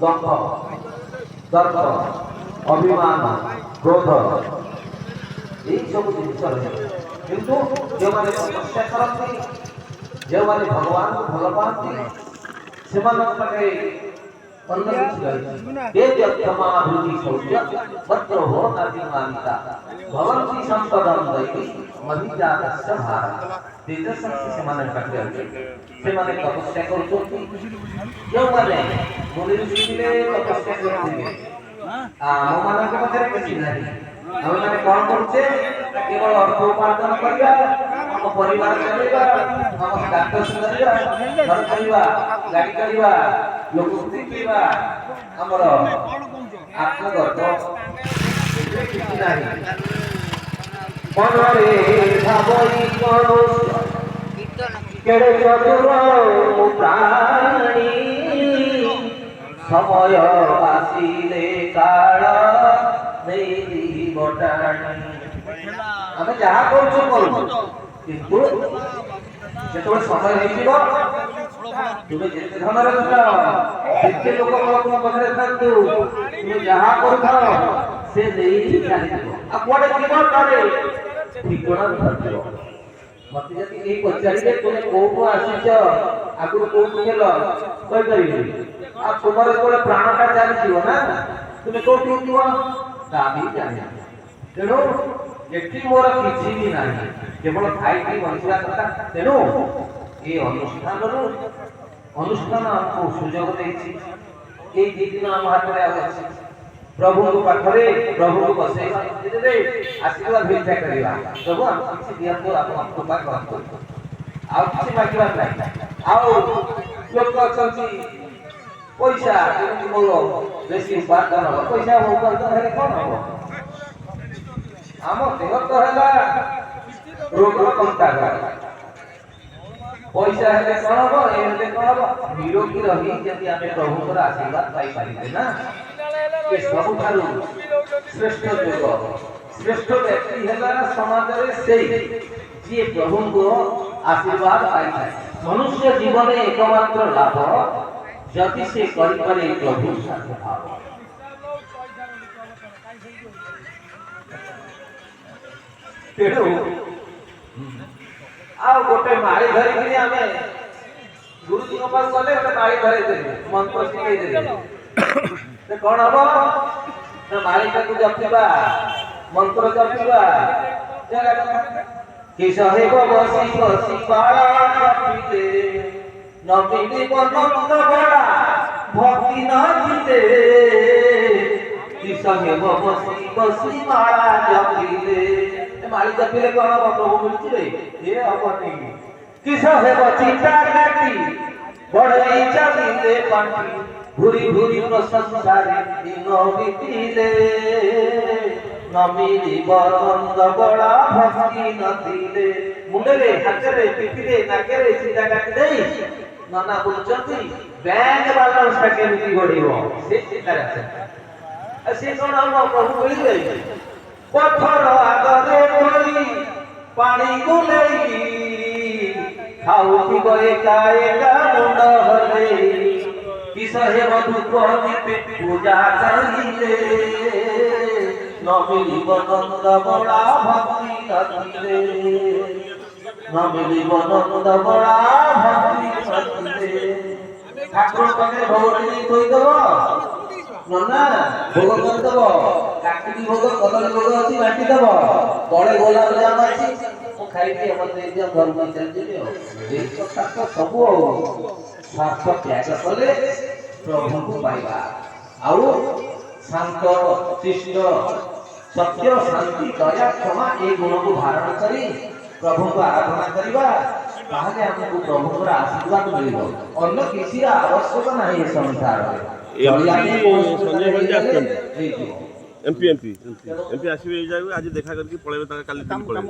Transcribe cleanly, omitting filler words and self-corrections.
দম্ভ, দর্প, অভিমান, ক্ରୋଧ এইসବୁ ଜିନିଷ ରହିଛି। କିନ୍ତୁ ଯେଉଁମାନେ ତପସ୍ୟା କରନ୍ତି, ଯେଉଁମାନେ ଭଗବାନଙ୍କୁ ଭଲ ପାଆନ୍ତି, ସେମାନଙ୍କ ପାଖରେ ଅନ୍ୟ କିଛି ରହିଛି। କ୍ଷମାଭୂତି ଶୌଚ ଭଦ୍ରୋହ ନାତିମାନିତା ଭବନ୍ତି ସମ୍ପଦଂ ଦୈବୀ ମହିଜାତସ୍ୟ ଭାରତ। ତେଜଶକ୍ତି ସେମାନଙ୍କ ପାଖରେ ଅଛି। ସେମାନେ ତପସ୍ୟା କରୁଛନ୍ତି। ଯେଉଁମାନେ ମୁନି ଋଷି ଥିଲେ ତପସ୍ୟା କରୁଥିଲେ, ଆମମାନଙ୍କ ପାଖରେ କିଛି ନାହିଁ। ଆମେମାନେ କ'ଣ କରୁଛେ? କେବଳ ଅର୍ଥ ଉପାର୍ଜନ କରିବା, ଆମ ପରିବାର ଚଳେଇବା, ଆମ ସ୍ଟାଟସ୍ କରିବା, ଘର କରିବା, ଗାଡ଼ି କରିବା, ଲୋକଙ୍କୁ ଦେଖିବା, ଆମର ଆତ୍ମଗର୍ବ କିଛି ନାହିଁ। ମନରେ ଭାବଇ କରୁ କେଡ଼େ ଚତୁର ମୁଁ ପ୍ରାଣୀ, ସମୟ ଆସିଲେ କାଳ ନେଇଯିବ ଟାଣି। ଆମେ ଯାହା କରୁଛୁ କରୁଛୁ, କିନ୍ତୁ ଯେତେବେଳେ ସମୟ ହେଇଯିବ, ତୁମେ ଯେତେ ଧନରେ ଥାଅ, ଯେତେ ଲୋକ ତୁମ ପାଖରେ ଥାନ୍ତୁ, ତୁମେ ଯାହା କରୁଥାଅ ସେ ନେଇ ଚାଲିଯିବ। ଆଉ କୁଆଡ଼େ ଯିବ? ତାରେ ଠିକଣା ଧରିଯିବ। ମତେ ଯଦି କେହି ପଚାରିବେ ତୁମେ କୋଉଠୁ ଆସିଛ, ଆଗରୁ କୋଉଠୁ ଥିଲ, କହିପାରିବି। ଆଉ ତୁମର ଯେତେବେଳେ ପ୍ରାଣଟା ଚାଲିଯିବ ନା, ତୁମେ କୋଉଠି ଯିବ ତା ବି ଜାଣିବ। ତେଣୁ ଏଠି ମୋର କିଛି ବି ନାହିଁ, କେବଳ ଖାଇକି ବଞ୍ଚିବା କଥା। ତେଣୁ ଏ ଅନୁଷ୍ଠାନ ଆମକୁ ସୁଯୋଗ ଦେଇଛି। ଏଇ ଦି ଦିନ ଆମ ହାତରେ ଆଉ ଅଛି। ପ୍ରଭୁଙ୍କ ପାଖରେ ପ୍ରଭୁଙ୍କୁ ବସେଇବା, ଆଶୀର୍ବାଦ ଭିକ୍ଷା କରିବା। ପ୍ରଭୁ ଆମକୁ କିଛି ଦିଅନ୍ତୁ, ଆପଣ କୃପା କରନ୍ତୁ। ଆଉ କିଛି ମାଗିବାର ନାହିଁ। ଆଉ ଲୋକ ଅଛନ୍ତି ପଇସା, ଯେମିତି ମୋର ବେଶୀ ଉପାର୍ଜନ ହବ, ପଇସା ଉପାର୍ଜନ ହେଲେ କ'ଣ ହବ? ଆମ ଦେହ ତ ହେଲା ରୋଗର କଣ୍ଟାଘାତ। ପଇସା ହେଲେ କ'ଣ ହବ? ଏ ହେଲେ କ'ଣ ହବ? ନିରୋଗୀ ରହି ଯଦି ଆମେ ପ୍ରଭୁଙ୍କର ଆଶୀର୍ବାଦ ପାଇପାରିବେ ନା, ଏ ସବୁଠାରୁ ଶ୍ରେଷ୍ଠ ଯୋଗ, ଶ୍ରେଷ୍ଠ ବ୍ୟକ୍ତି ହେଲା ସମାଜରେ ସେଇ ଯିଏ ପ୍ରଭୁଙ୍କ ଆଶୀର୍ବାଦ ପାଇଥାଏ। ମନୁଷ୍ୟ ଜୀବନରେ ଏକମାତ୍ର ଲାଭ ଯଦି ସେ କରିପାରେ ପ୍ରଭୁ ସାଥେ ଭାବ। ତେଣୁ ଆଉ ଗୋଟେ ମାଳି ଧରିକିରି ଆମେ ଗୁରୁଜୀଙ୍କ ପାଖକୁ ଗଲେ ଗୋଟେ ମାଳି ଧରେଇଦେବେ, ମନ୍ତ୍ର ଶିଖେଇଦେବେ। ସେ କ'ଣ ହବ ନା, ମାଳିଟାକୁ ଜପିବା, ମନ୍ତ୍ର ଜପିବା। କିସ ହେବ ବସି ବସି ବାଳା ଜପିଲେ, ନମିଳିବ ନନ୍ଦ ବଳା ଭକ୍ତି ନଥିଲେ। କିସ ହେବ ବସି ବସି ମାଳା ଜପିଲେ, ମାଳି ଜପିଲେ କ'ଣ ହବ? ପ୍ରଭୁ ମିଳିଯିବେ? ଏ ହବନି। କିସ ହେବ ଚିତା କାଟି ବଢ଼େଇ ଚାଲିଲେ ପାଣ୍ଠି, ଭୁରି ଭୁରି ପ୍ରଶଂସାରେ ଦିନ ବିତିଲେ। ନମିଳିବ ନନ୍ଦ ବଳା ଭକ୍ତି ନଥିଲେ। ମୁଣ୍ଡରେ, ହାତରେ, ପିଠିରେ, ନାକରେ ଚିତା କାଟି ଦେଇ ନନା ବୁଲୁଛନ୍ତି, ବ୍ୟାଙ୍କ ବାଲାନ୍ସଟା କେମିତି ବଢ଼ିବ ସେ ଚିନ୍ତାରେ ଆସେ। ସେ କ'ଣ ହବ? ପ୍ରଭୁ ମିଳିବେ? ପଥର ଆଗରେ ପଡ଼ି ପାଣି ବୁଲେଇ, ଖାଉଥିବ ଏକା ଏକା ମୁଣ୍ଡ ହଲେଇ। କିସ ହେବ ଧୂପ ଦୀପେ ପୂଜା କରିଲେ, ନମିଳିବ ନନ୍ଦ ବଳା ଭକ୍ତି ନଥିଲେ। ନମିଳିବ ନନ୍ଦ ବଳା ଭକ୍ତି ନଥିଲେ। ଠାକୁର ପାଖରେ ଭୋଗ ନେଇ ଥୋଇଦବ, ନନା ଭୋଗ କରିଦବ, କାକୁଡ଼ି ଭୋଗ, କଦଳୀ ଭୋଗ ଅଛି ବାଣ୍ଟିଦବ, ତଳେ ଗୋଲାପଜାମ ଅଛି, ମୁଁ ଖାଇକି ମତେ ଦେଇଦିଅ, ଘରକୁ ଚାଲିଯିବି। ଆଉ ଏଇ କଥା ତ ସବୁ ସ୍ୱାର୍ଥ ତ୍ୟାଗ କଲେ ପ୍ରଭୁଙ୍କୁ ପାଇବା। ଆଉ ଶାନ୍ତ ଶିଷ୍ଟ ସତ୍ୟ ଶାନ୍ତି ଦୟା କ୍ଷମା এই ଗୁଣକୁ ଧାରଣ କରି ପ୍ରଭୁଙ୍କୁ ଆରାଧନା କରିବା, ତାହେଲେ ଆମକୁ ପ୍ରଭୁଙ୍କର ଆଶୀର୍ବାଦ ମିଳିବ। ଅନ୍ୟ କିଛି ଆବଶ୍ୟକ ନାହିଁ ଏ ସଂସାରରେ। एमपी एमपी एमपी आसवे आज देखा करके पड़े, काली दिन पड़े।